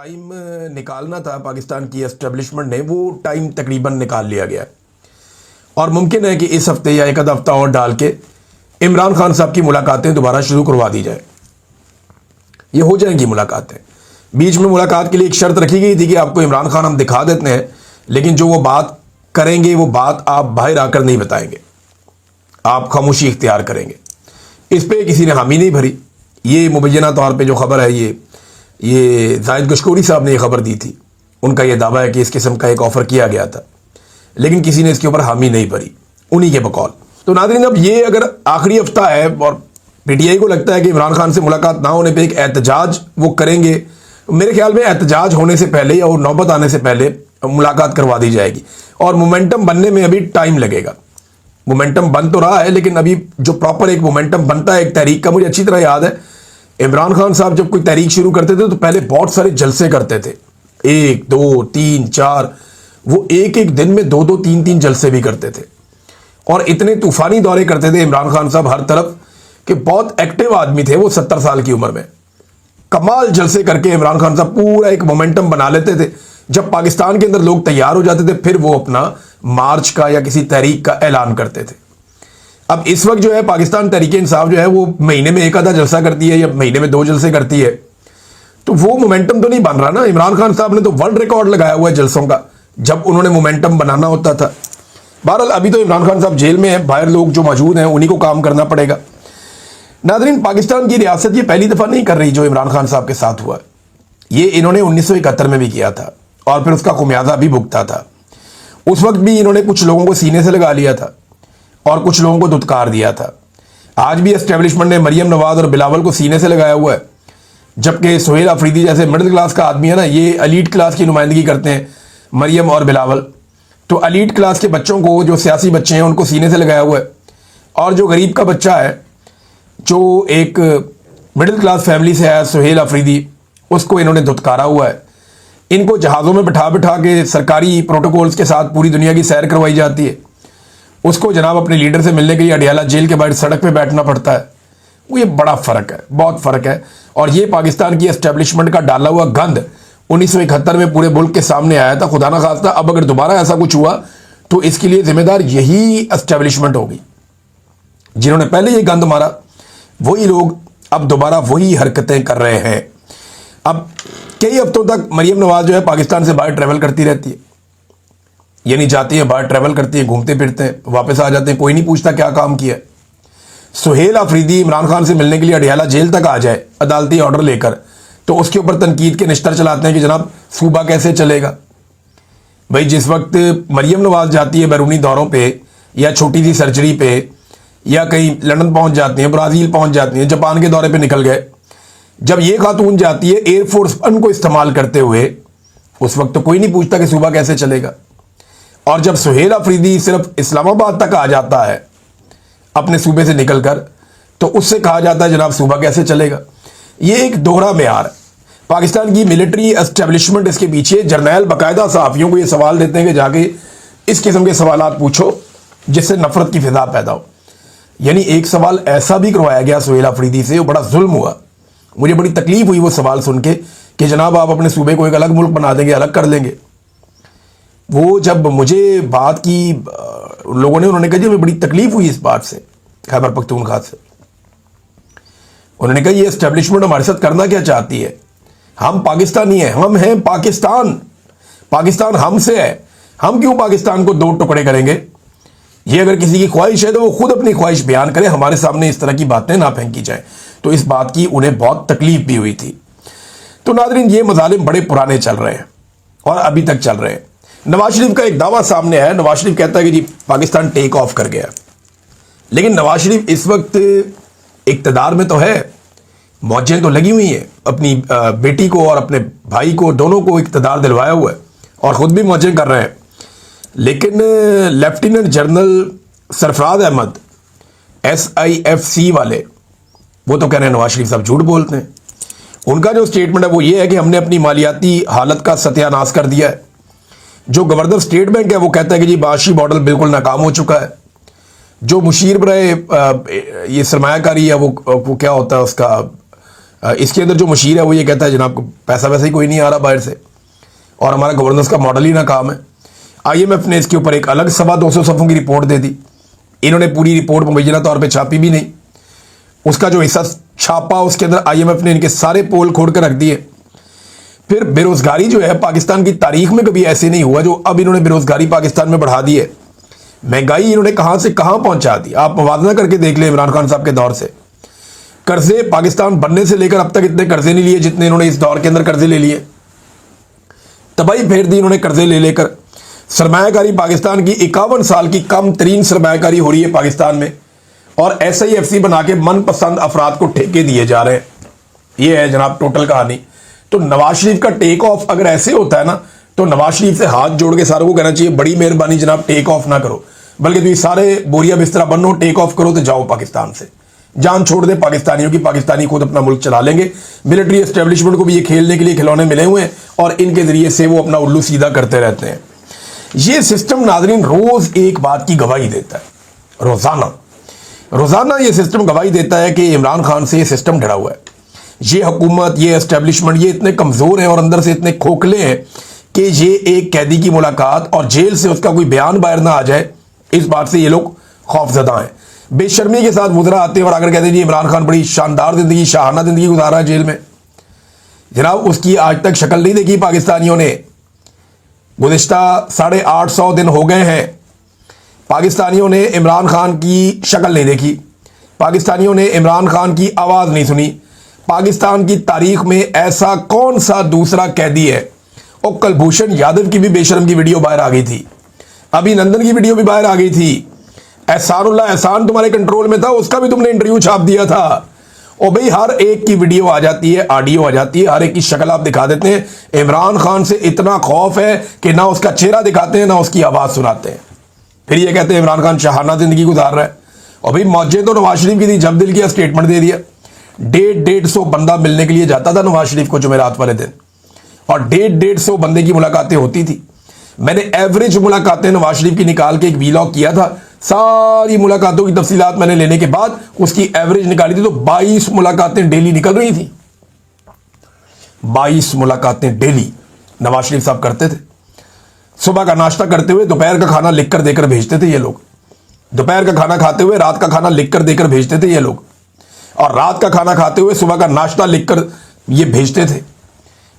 Time निकालना था पाकिस्तान की एस्टेब्लिशमेंट ने, वो टाइम तकरीबन निकाल लिया गया और मुमकिन है कि इस हफ्ते या एक आध हफ्ता और डाल के इमरान खान साहब की मुलाकातें दोबारा शुरू करवा दी जाए। ये हो जाएंगी मुलाकातें। बीच में मुलाकात के लिए एक शर्त रखी गई थी कि आपको इमरान खान हम दिखा देते हैं, लेकिन जो वो बात करेंगे वो बात आप बाहर आकर नहीं बताएंगे, आप खामोशी इख्तियार करेंगे। इस पर किसी ने हामी नहीं भरी। ये मुबैना तौर पे जो खबर है, ये जाहिद गशकोरी साहब ने ये खबर दी थी। उनका ये दावा है कि इस किस्म का एक ऑफ़र किया गया था, लेकिन किसी ने इसके ऊपर हामी नहीं भरी, उन्हीं के बकौल। तो नाज़रीन, अब ये अगर आखिरी हफ्ता है और पीटीआई को लगता है कि इमरान खान से मुलाकात ना होने पे एक एहतजाज वो करेंगे, मेरे ख्याल में एहतजाज होने से पहले या वो नौबत आने से पहले मुलाकात करवा दी जाएगी। और मोमेंटम बनने में अभी टाइम लगेगा। मोमेंटम बन तो रहा है, लेकिन अभी जो प्रॉपर एक मोमेंटम बनता है एक तहरीक का, मुझे अच्छी तरह याद है इमरान खान साहब जब कोई तहरीक शुरू करते थे तो पहले बहुत सारे जलसे करते थे, 1 2 3 4, वो एक एक दिन में 2 2 3 3 जलसे भी करते थे और इतने तूफानी दौरे करते थे इमरान खान साहब हर तरफ कि बहुत एक्टिव आदमी थे वो। 70 साल की उम्र में कमाल जलसे करके इमरान खान साहब पूरा एक मोमेंटम बना लेते थे। जब पाकिस्तान के अंदर लोग तैयार हो जाते थे फिर वो अपना मार्च का या किसी तहरीक का ऐलान करते थे। अब इस वक्त जो है पाकिस्तान तहरीक-ए-इंसाफ जो है वो महीने में एक आधा जलसा करती है या महीने में 2 जलसे करती है, तो वो मोमेंटम तो नहीं बन रहा ना। इमरान खान साहब ने तो वर्ल्ड रिकॉर्ड लगाया हुआ है जलसों का, जब उन्होंने मोमेंटम बनाना होता था। बहरहाल अभी तो इमरान खान साहब जेल में है, बाहर लोग जो मौजूद हैं उन्हीं को काम करना पड़ेगा। नाज़रीन, पाकिस्तान की रियासत ये पहली दफ़ा नहीं कर रही जो इमरान खान साहब के साथ हुआ। ये इन्होंने 1971 में भी किया था और फिर उसका खुमियाजा भी भुगता था। उस वक्त भी इन्होंने कुछ लोगों को सीने से लगा लिया था और कुछ लोगों को धुतकार दिया था। आज भी एस्टेब्लिशमेंट ने मरियम नवाज और बिलावल को सीने से लगाया हुआ है, जबकि सुहेल अफरीदी जैसे मिडिल क्लास का आदमी है ना, ये एलीट क्लास की नुमाइंदगी करते हैं, मरियम और बिलावल। तो एलीट क्लास के बच्चों को, जो सियासी बच्चे हैं, उनको सीने से लगाया हुआ है। और जो गरीब का बच्चा है, जो एक मिडिल क्लास फैमिली से है, सुहेल अफरीदी, उसको इन्होंने धुतकारा हुआ है। इनको जहाज़ों में बिठा बिठा के सरकारी प्रोटोकॉल्स के साथ पूरी दुनिया की सैर करवाई जाती है। उसको जनाब अपने लीडर से मिलने के लिए अडियाला जेल के बाहर सड़क पे बैठना पड़ता है। वो ये बड़ा फ़र्क है, बहुत फ़र्क है। और ये पाकिस्तान की एस्टेब्लिशमेंट का डाला हुआ गंद 1971 में पूरे मुल्क के सामने आया था। खुदा ना खास्ता अब अगर दोबारा ऐसा कुछ हुआ तो इसके लिए जिम्मेदार यही एस्टेब्लिशमेंट होगी। जिन्होंने पहले ये गंद मारा वही लोग अब दोबारा वही हरकतें कर रहे हैं। अब कई हफ्तों तक मरियम नवाज जो है पाकिस्तान से बाहर ट्रैवल करती रहती है, यानी जाती है बाहर, ट्रैवल करती है, घूमते फिरते हैं, वापस आ जाते हैं, कोई नहीं पूछता क्या काम किया। सुहेल अफरीदी इमरान खान से मिलने के लिए अडियाला जेल तक आ जाए अदालती ऑर्डर लेकर, तो उसके ऊपर तनकीद के निश्तर चलाते हैं कि जनाब सूबा कैसे चलेगा। भाई, जिस वक्त मरियम नवाज जाती है बैरूनी दौरों पे या छोटी सी सर्जरी पे या कहीं लंदन पहुंच जाती हैं, ब्राज़ील पहुंच जाती हैं, जापान के दौरे पे निकल गए, जब ये खातून जाती है एयरफोर्स वन को इस्तेमाल करते हुए, उस वक्त तो कोई नहीं पूछता कि सूबा कैसे चलेगा। और जब सुहेल अफरीदी सिर्फ इस्लामाबाद तक आ जाता है अपने सूबे से निकलकर, तो उससे कहा जाता है जनाब सूबा कैसे चलेगा। ये एक दोहरा मेयार है। पाकिस्तान की मिलिट्री एस्टेब्लिशमेंट इसके पीछे जर्नैल बाकायदा सहाफ़ियों को ये सवाल देते हैं कि जाके इस किस्म के सवालात पूछो जिससे नफरत की फिजा पैदा हो। यानी एक सवाल ऐसा भी करवाया गया सुहेल अफरीदी से, वो बड़ा जुल्म हुआ। मुझे बड़ी तकलीफ हुई वो सवाल सुन के कि जनाब आप अपने सूबे को एक अलग मुल्क बना देंगे, अलग कर लेंगे। वो जब मुझे बात की लोगों ने, उन्होंने कहा जी हमें बड़ी तकलीफ हुई इस बात से, खैबर पख्तूनख्वा से। उन्होंने कहा ये एस्टेब्लिशमेंट हमारे साथ करना क्या चाहती है? हम पाकिस्तानी हैं, हम हैं पाकिस्तान, पाकिस्तान हमसे है, हम क्यों पाकिस्तान को 2 टुकड़े करेंगे? ये अगर किसी की ख्वाहिश है तो वो खुद अपनी ख्वाहिश बयान करे, हमारे सामने इस तरह की बातें ना फेंकी जाए। तो इस बात की उन्हें बहुत तकलीफ भी हुई थी। तो नाज़रीन, ये मज़ालिम बड़े पुराने चल रहे हैं और अभी तक चल रहे हैं। नवाज शरीफ का एक दावा सामने आया। नवाज शरीफ कहता है कि जी पाकिस्तान टेक ऑफ कर गया, लेकिन नवाज शरीफ इस वक्त इक़्तिदार में तो है, मौजें तो लगी हुई हैं, अपनी बेटी को और अपने भाई को, दोनों को इक़्तिदार दिलवाया हुआ है और ख़ुद भी मौजें कर रहे हैं। लेकिन lieutenant general Sarfaraz Ahmed SIFC वाले, वो तो कह रहे हैं नवाज शरीफ साहब झूठ बोलते हैं। उनका जो स्टेटमेंट है वो ये है कि हमने अपनी मालियाती हालत का सत्यानाश कर दिया है। जो गवर्नर स्टेट बैंक है वो कहता है कि जी माशी मॉडल बिल्कुल नाकाम हो चुका है। जो मुशीर बराए ये सरमायाकारी है वो क्या होता है उसका इसके अंदर जो मुशीर है वो ये कहता है जनाब पैसा वैसे ही कोई नहीं आ रहा बाहर से और हमारा गवर्नेंस का मॉडल ही नाकाम है। IMF ने इसके ऊपर एक अलग 250 सफ़ों की रिपोर्ट दे दी। इन्होंने पूरी रिपोर्ट मुबैना तौर पे छापी भी नहीं। उसका जो हिस्सा छापा उसके अंदर IMF ने इनके सारे पोल खोल कर रख दिए। फिर बेरोजगारी जो है पाकिस्तान की तारीख में कभी ऐसे नहीं हुआ जो अब इन्होंने बेरोजगारी पाकिस्तान में बढ़ा दी है। महंगाई इन्होंने कहां से कहां पहुंचा दी, आप मुवाजना करके देख लें इमरान खान साहब के दौर से। कर्जे पाकिस्तान बनने से लेकर अब तक इतने कर्जे नहीं लिए जितने इन्होंने इस दौर के अंदर कर्जे ले लिए। तबाही फेर दी इन्होंने कर्जे ले लेकर। सरमायाकारी पाकिस्तान की 51 साल की कम तरीन सरमायाकारी हो रही है पाकिस्तान में और SIFC बना के मनपसंद अफराद को ठेके दिए जा रहे हैं। ये है जनाब टोटल कहानी। तो नवाज शरीफ का टेक ऑफ अगर ऐसे होता है ना तो नवाज शरीफ से हाथ जोड़ के सारों को कहना चाहिए बड़ी मेहरबानी जनाब टेक ऑफ ना करो, बल्कि तुम सारे बोरिया बिस्तरा बनो, टेक ऑफ करो तो जाओ पाकिस्तान से, जान छोड़ दे पाकिस्तानियों की। पाकिस्तानी खुद अपना मुल्क चला लेंगे। मिलिट्री एस्टेब्लिशमेंट को भी ये खेलने के लिए खिलौने मिले हुए हैं और इनके जरिए से वो अपना उल्लू सीधा करते रहते हैं। ये सिस्टम नाजरीन रोज एक बात की गवाही देता है, रोजाना ये सिस्टम गवाही देता है कि इमरान खान से ये सिस्टम डरा हुआ है। ये हुकूमत, ये एस्टेब्लिशमेंट, ये इतने कमजोर हैं और अंदर से इतने खोखले हैं कि ये एक कैदी की मुलाकात और जेल से उसका कोई बयान बाहर ना आ जाए, इस बात से ये लोग खौफजदा हैं। बेशर्मी के साथ वुज़रा आते हैं और अगर कहते हैं जी इमरान खान बड़ी शानदार जिंदगी, शाहाना जिंदगी गुजारा है जेल में। जनाब उसकी आज तक शक्ल नहीं देखी पाकिस्तानियों ने। गुज़िश्ता 850 दिन हो गए हैं, पाकिस्तानियों ने इमरान खान की शक्ल नहीं देखी, पाकिस्तानियों ने इमरान खान की आवाज़ नहीं सुनी। पाकिस्तान की तारीख में ऐसा कौन सा दूसरा कैदी है? और कुलभूषण यादव की भी बेशरम की वीडियो बाहर आ गई थी, अभिनंदन की वीडियो भी बाहर आ गई थी, एहसानुल्लाह एहसान तुम्हारे कंट्रोल में था, उसका भी तुमने इंटरव्यू छाप दिया था। और भाई हर एक की वीडियो आ जाती है, ऑडियो आ जाती है, हर एक की शक्ल आप दिखा देते हैं। इमरान खान से इतना खौफ है कि ना उसका चेहरा दिखाते हैं ना उसकी आवाज़ सुनाते हैं। फिर ये कहते हैं इमरान खान शाहाना जिंदगी गुजार रहा है। और भाई मौजे तो नवाज शरीफ की थी, जब दिल किया स्टेटमेंट दे दिया। 150 बंदा मिलने के लिए जाता था नवाज शरीफ को जुमेरात वाले दिन और 150 बंदे की मुलाकातें होती थी। मैंने एवरेज मुलाकातें नवाज शरीफ की निकाल के एक वीलॉग किया था। सारी मुलाकातों की तफसीलात मैंने लेने के बाद उसकी एवरेज निकाली थी तो 22 मुलाकातें डेली निकल रही थी। 22 मुलाकातें डेली नवाज शरीफ साहब करते थे। सुबह का नाश्ता करते हुए दोपहर का खाना लिखकर देकर भेजते थे ये लोग, दोपहर का खाना खाते हुए रात का खाना लिखकर देकर भेजते थे ये लोग, और रात का खाना खाते हुए सुबह का नाश्ता लिखकर ये भेजते थे।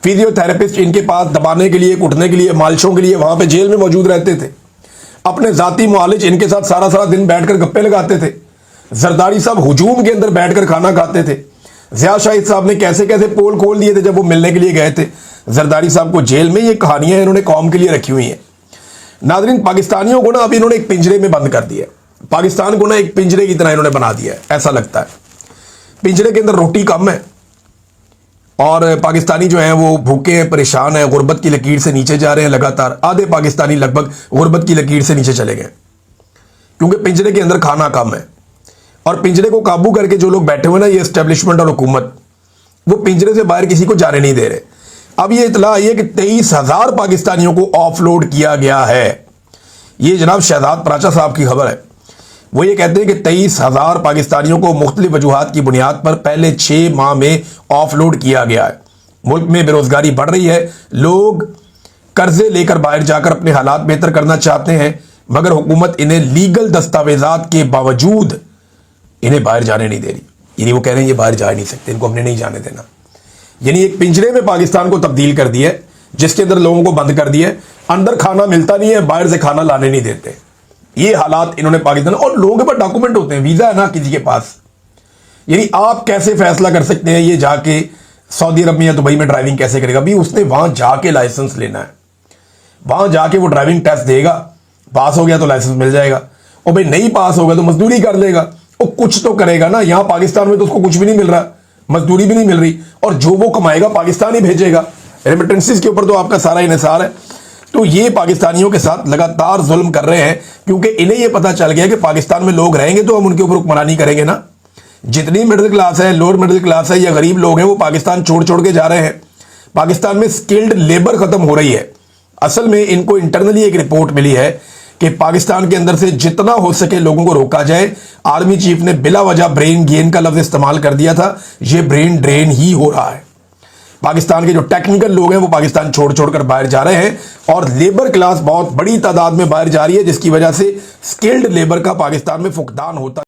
फिजियोथेरेपिस्ट इनके पास दबाने के लिए, उठने के लिए, मालिशों के लिए वहां पे जेल में मौजूद रहते थे। अपने जाती मुआलिज इनके साथ सारा सारा दिन बैठकर गप्पे लगाते थे। जरदारी साहब हुजूम के अंदर बैठकर खाना खाते थे। ज़िया शाहिद साहब ने कैसे कैसे पोल खोल दिए थे जब वो मिलने के लिए गए थे जरदारी साहब को जेल में। ये कहानियां इन्होंने कौम के लिए रखी हुई हैं। नाज़रीन पाकिस्तानियों को ना अब इन्होंने एक पिंजरे में बंद कर दिया, पाकिस्तान को ना एक पिंजरे की तरह इन्होंने बना दिया है। ऐसा लगता है पिंजरे के अंदर रोटी कम है और पाकिस्तानी जो हैं वो भूखे हैं, परेशान हैं, गुर्बत की लकीर से नीचे जा रहे हैं लगातार। आधे पाकिस्तानी लगभग गुर्बत की लकीर से नीचे चले गए क्योंकि पिंजरे के अंदर खाना कम है। और पिंजरे को काबू करके जो लोग बैठे हुए ना, ये एस्टेब्लिशमेंट और हुकूमत, वो पिंजरे से बाहर किसी को जाने नहीं दे रहे। अब ये इतला आई है कि 23,000 पाकिस्तानियों को ऑफलोड किया गया है। ये जनाब शहजाद पराचा साहब की खबर है। वो ये कहते हैं कि 23,000 पाकिस्तानियों को मुख्तलिफ वजूहात की बुनियाद पर पहले 6 माह में ऑफलोड किया गया है। मुल्क में बेरोजगारी बढ़ रही है, लोग कर्जे लेकर बाहर जाकर अपने हालात बेहतर करना चाहते हैं, मगर हुकूमत इन्हें लीगल दस्तावेजात के बावजूद इन्हें बाहर जाने नहीं दे रही। यानी वो कह रहे हैं ये बाहर जा नहीं सकते, इनको हमने नहीं जाने देना। यानी एक पिंजरे में पाकिस्तान को तब्दील कर दिया है जिसके अंदर लोगों को बंद कर दिया है। अंदर खाना मिलता नहीं है, बाहर से खाना लाने नहीं देते। ये हालात इन्होंने पाकिस्तान, और लोगों के पास डॉक्यूमेंट होते हैं, वीजा है ना किसी के पास। यानी आप कैसे फैसला कर सकते हैं ये जाके सऊदी अरब में या दुबई में ड्राइविंग कैसे करेगा? भी उसने वहां जाके लाइसेंस लेना है, वहां जाके वो ड्राइविंग टेस्ट देगा, पास हो गया तो लाइसेंस मिल जाएगा, और भाई नहीं पास होगा तो मजदूरी कर लेगा। वो कुछ तो करेगा ना। यहां पाकिस्तान में तो उसको कुछ भी नहीं मिल रहा, मजदूरी भी नहीं मिल रही, और जो वो कमाएगा पाकिस्तान ही भेजेगा। रेमिटेंसेस के ऊपर तो आपका सारा इन्हिसार है। तो ये पाकिस्तानियों के साथ लगातार जुल्म कर रहे हैं क्योंकि इन्हें ये पता चल गया कि पाकिस्तान में लोग रहेंगे तो हम उनके ऊपर हुक्मरानी करेंगे ना। जितनी मिडिल क्लास है, लोअर मिडिल क्लास है या गरीब लोग हैं, वो पाकिस्तान छोड़ छोड़ के जा रहे हैं। पाकिस्तान में स्किल्ड लेबर खत्म हो रही है। असल में इनको इंटरनली एक रिपोर्ट मिली है कि पाकिस्तान के अंदर से जितना हो सके लोगों को रोका जाए। आर्मी चीफ ने बिला वजह ब्रेन गेन का लफ्ज इस्तेमाल कर दिया था। यह ब्रेन ड्रेन ही हो रहा है। पाकिस्तान के जो टेक्निकल लोग हैं वो पाकिस्तान छोड़ छोड़कर बाहर जा रहे हैं और लेबर क्लास बहुत बड़ी तादाद में बाहर जा रही है, जिसकी वजह से स्किल्ड लेबर का पाकिस्तान में फुकदान होता है।